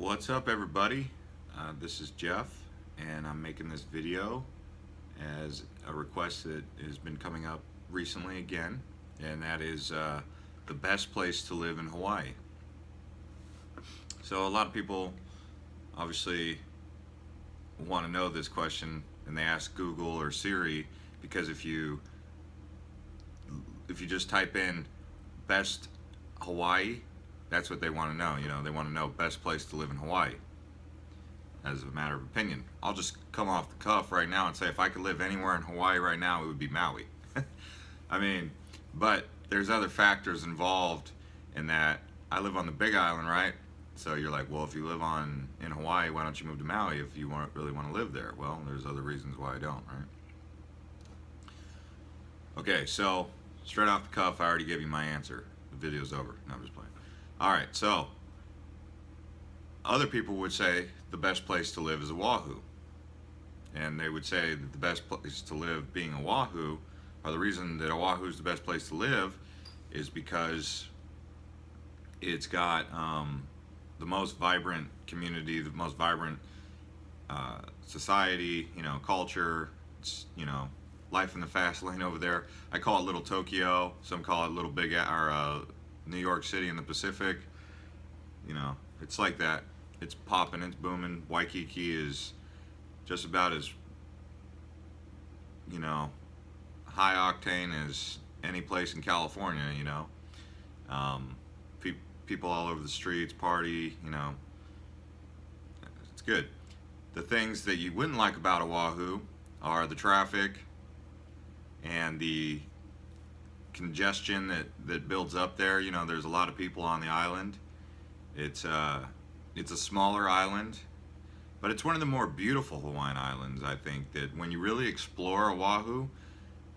What's up, everybody? This is Jeff, and I'm making this video as a request that has been coming up recently again, and that is the best place to live in Hawaii. So a lot of people obviously want to know this question, and they ask Google or Siri, because if you just type in best Hawaii, that's what they want to know. They want to know best place to live in Hawaii as a matter of opinion. I'll just come off the cuff right now and say if I could live anywhere in Hawaii right now, it would be Maui. But there's other factors involved in that. I live on the Big Island, right? So you're like, well, if you live in Hawaii, why don't you move to Maui if you really want to live there? Well, there's other reasons why I don't, right? Okay, so straight off the cuff, I already gave you my answer. The video's over. No, I'm just playing. All right, so other people would say the best place to live is Oahu. And they would say that the best place to live being Oahu, or the reason that Oahu is the best place to live, is because it's got the most vibrant community, the most vibrant society, culture. It's, life in the fast lane over there. I call it Little Tokyo. Some call it Little Big, or New York City in the Pacific. It's like that. It's popping, it's booming. Waikiki is just about as, high octane as any place in California, people all over the streets, party, it's good. The things that you wouldn't like about Oahu are the traffic and the congestion that builds up there. There's a lot of people on the island. It's a smaller island, but it's one of the more beautiful Hawaiian islands. I think that when you really explore Oahu,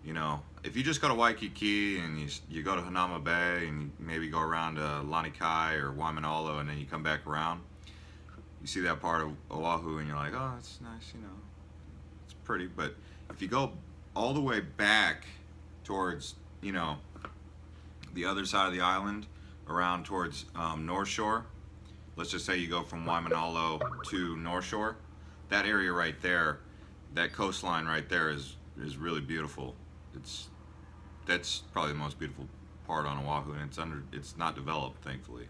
if you just go to Waikiki and you go to Hanauma Bay and you maybe go around to Lanikai or Waimanalo and then you come back around, you see that part of Oahu and you're like, oh, that's nice, it's pretty. But if you go all the way back towards, the other side of the island, around towards North Shore, let's just say you go from Waimanalo to North Shore, that area right there, that coastline right there is really beautiful. That's probably the most beautiful part on Oahu, and it's not developed, thankfully.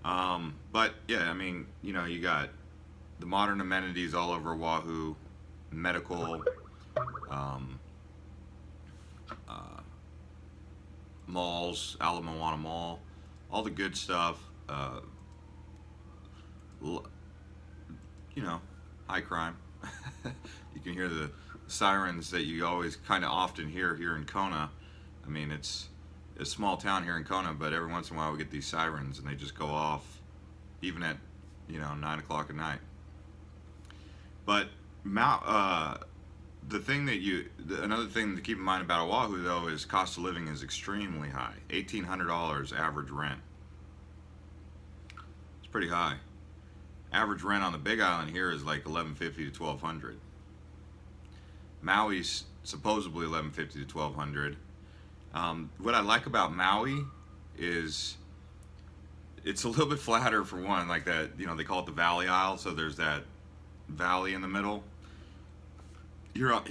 But yeah, you got the modern amenities all over Oahu, medical, malls, Ala Moana Mall, all the good stuff. High crime. You can hear the sirens that you always kind of often hear here in Kona. It's a small town here in Kona, but every once in a while we get these sirens and they just go off even at 9 o'clock at night. But another thing to keep in mind about Oahu, though, is cost of living is extremely high. $1,800 average rent. It's pretty high. Average rent on the Big Island here is like $1,150 to $1,200. Maui's supposedly $1,150 to $1,200. What I like about Maui is it's a little bit flatter, for one, like that. They call it the Valley Isle, so there's that valley in the middle. Here on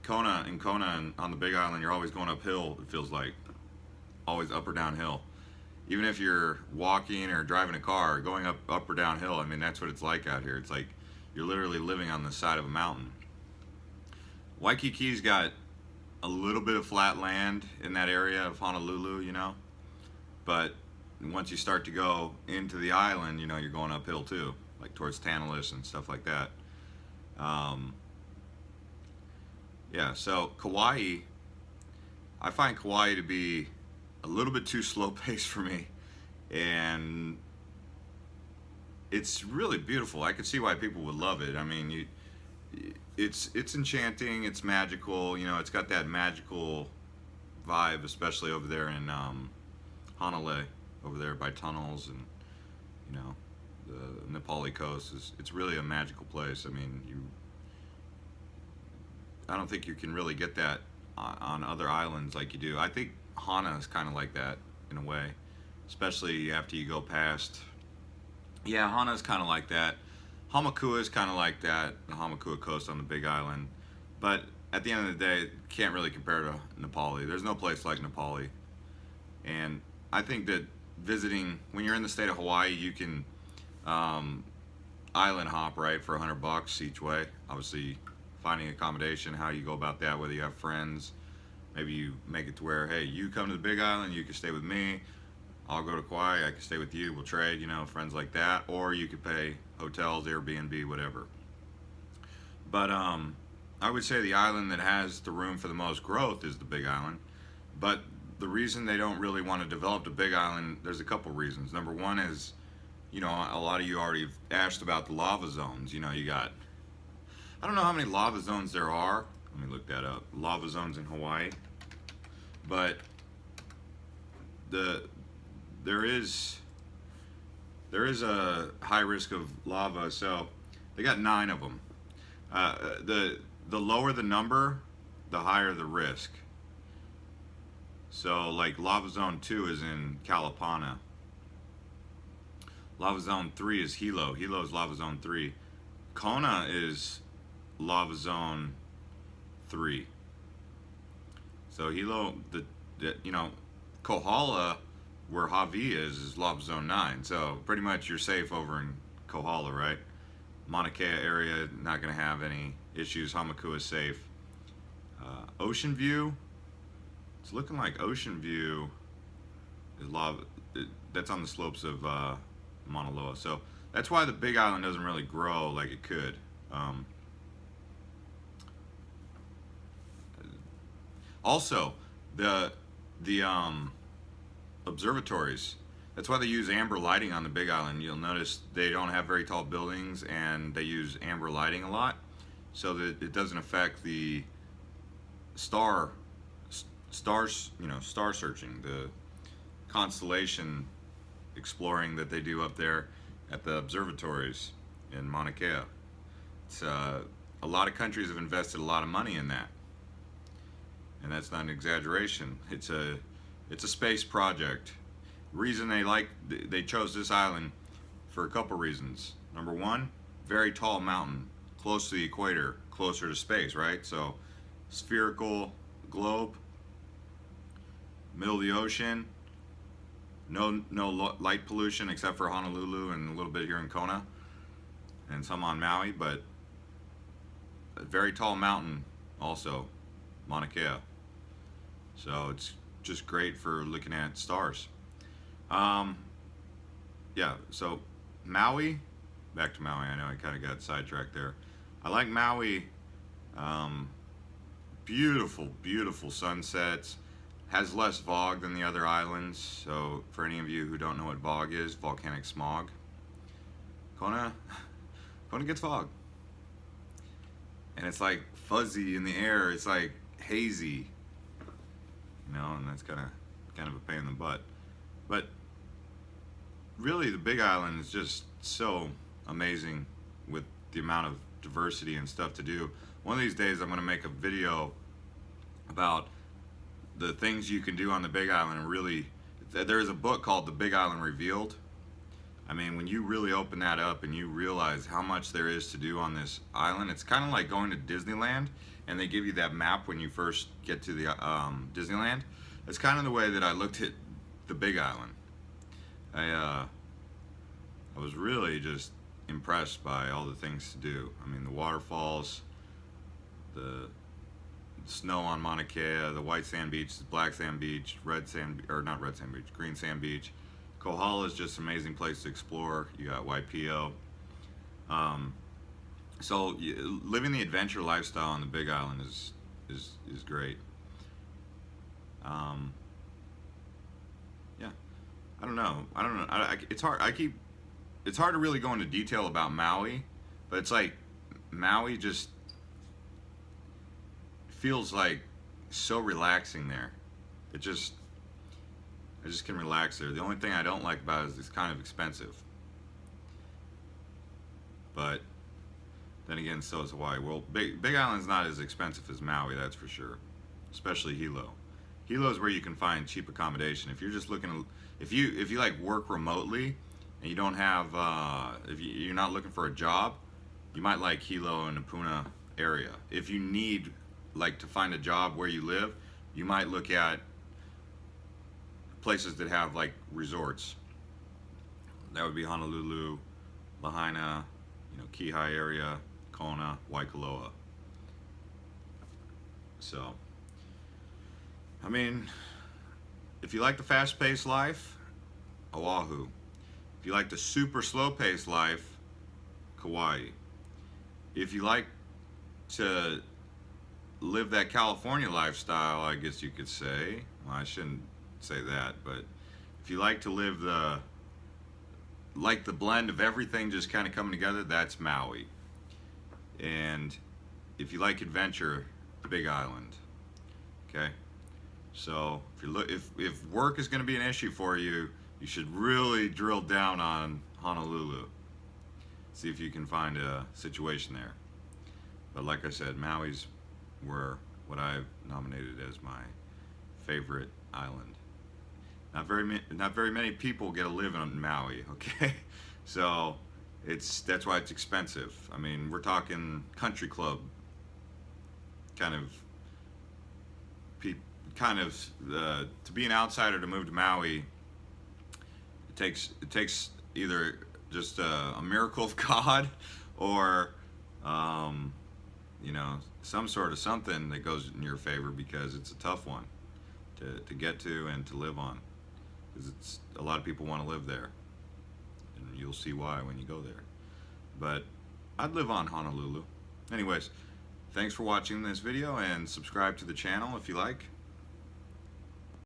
Kona and on the Big Island, you're always going uphill. It feels like always up or downhill. Even if you're walking or driving a car, going up or downhill. That's what it's like out here. It's like you're literally living on the side of a mountain. Waikiki's got a little bit of flat land in that area of Honolulu, but once you start to go into the island, you're going uphill too, like towards Tantalus and stuff like that. Yeah, so Kauai, I find Kauai to be a little bit too slow paced for me, and it's really beautiful. I could see why people would love it. It's enchanting, it's magical, it's got that magical vibe, especially over there in Honolulu, over there by tunnels and the Nepali coast. It's really a magical place. I don't think you can really get that on other islands like you do. I think Hana is kind of like that in a way, especially after you go past Yeah, Hana's kind of like that. Hamakua is kind of like that, the Hamakua coast on the Big Island. But at the end of the day, it can't really compare to Nepali. There's no place like Nepali. And I think that visiting, when you're in the state of Hawaii, you can um, island hop, right, for $100 each way. Obviously, finding accommodation, how you go about that, whether you have friends. Maybe you make it to where, hey, you come to the Big Island, you can stay with me. I'll go to Kauai, I can stay with you, we'll trade, friends like that. Or you could pay hotels, Airbnb, whatever. But I would say the island that has the room for the most growth is the Big Island. But the reason they don't really want to develop the Big Island, there's a couple reasons. Number one is, a lot of you already asked about the lava zones. You got, I don't know how many lava zones there are. Let me look that up. Lava zones in Hawaii. But the there is a high risk of lava, so they got 9 of them. The lower the number, the higher the risk. So like lava zone 2 is in Kalapana. Lava zone 3 is Hilo. Hilo is lava zone 3. Kona is lava zone 3. So Hilo, Kohala, where Hawi is lava zone 9. So pretty much you're safe over in Kohala, right? Mauna Kea area, not going to have any issues. Hamakua is safe. Ocean View, it's looking like Ocean View is lava. That's on the slopes of Mauna Loa. So that's why the Big Island doesn't really grow like it could. Also, the observatories. That's why they use amber lighting on the Big Island. You'll notice they don't have very tall buildings, and they use amber lighting a lot, so that it doesn't affect the stars. Star searching, the constellation exploring that they do up there at the observatories in Mauna Kea. It's a lot of countries have invested a lot of money in that, and that's not an exaggeration. It's a space project. Reason they chose this island for a couple reasons. Number one, very tall mountain, close to the equator, closer to space, right? So spherical globe, middle of the ocean, no light pollution except for Honolulu and a little bit here in Kona and some on Maui, but a very tall mountain also, Mauna Kea. So it's just great for looking at stars. Yeah, so Maui, back to Maui. I know I kind of got sidetracked there. I like Maui. Beautiful, beautiful sunsets. Has less fog than the other islands. So for any of you who don't know what fog is, volcanic smog. Kona gets fog, and it's like fuzzy in the air. It's like hazy, and that's kind of a pain in the butt. But really, the Big Island is just so amazing with the amount of diversity and stuff to do. One of these days, I'm going to make a video about the things you can do on the Big Island. And really, there's a book called The Big Island Revealed. I mean, when you really open that up and you realize how much there is to do on this island, it's kind of like going to Disneyland, and they give you that map when you first get to the Disneyland. It's kind of the way that I looked at the Big Island. I was really just impressed by all the things to do. I mean, the waterfalls, the snow on Mauna Kea, the white sand beach, the black sand beach, not red sand beach, green sand beach. Kohala is just an amazing place to explore. You got Waipio. So living the adventure lifestyle on the Big Island is great. Yeah, I don't know. It's hard. It's hard to really go into detail about Maui, but it's like Maui just feels like so relaxing there. I just can relax there. The only thing I don't like about it is it's kind of expensive. But then again, so is Hawaii. Well, Big Island's not as expensive as Maui, that's for sure. Especially Hilo. Hilo is where you can find cheap accommodation. If you're just looking, if you like work remotely and you don't have, if you're not looking for a job, you might like Hilo and the Puna area. If you need like to find a job where you live, you might look at places that have like resorts. That would be Honolulu, Lahaina, Kihei area, Kona, Waikoloa. So, I mean, if you like the fast-paced life, Oahu. If you like the super slow-paced life, Kauai. If you like to live that California lifestyle, I guess you could say, well, I shouldn't say that, but if you like to live the blend of everything just kind of coming together, that's Maui. And if you like adventure, the Big Island. Okay, so if work is going to be an issue for you, you should really drill down on Honolulu. See if you can find a situation there. But like I said, Maui's were what I've nominated as my favorite island. Not very many people get to live in Maui, okay? So that's why it's expensive. I mean, we're talking country club kind of to be an outsider to move to Maui. It takes either just a miracle of God or some sort of something that goes in your favor, because it's a tough one to get to and to live on, because it's a lot of people want to live there, and you'll see why when you go there. But I'd live on Honolulu. Anyways, thanks for watching this video, and subscribe to the channel if you like.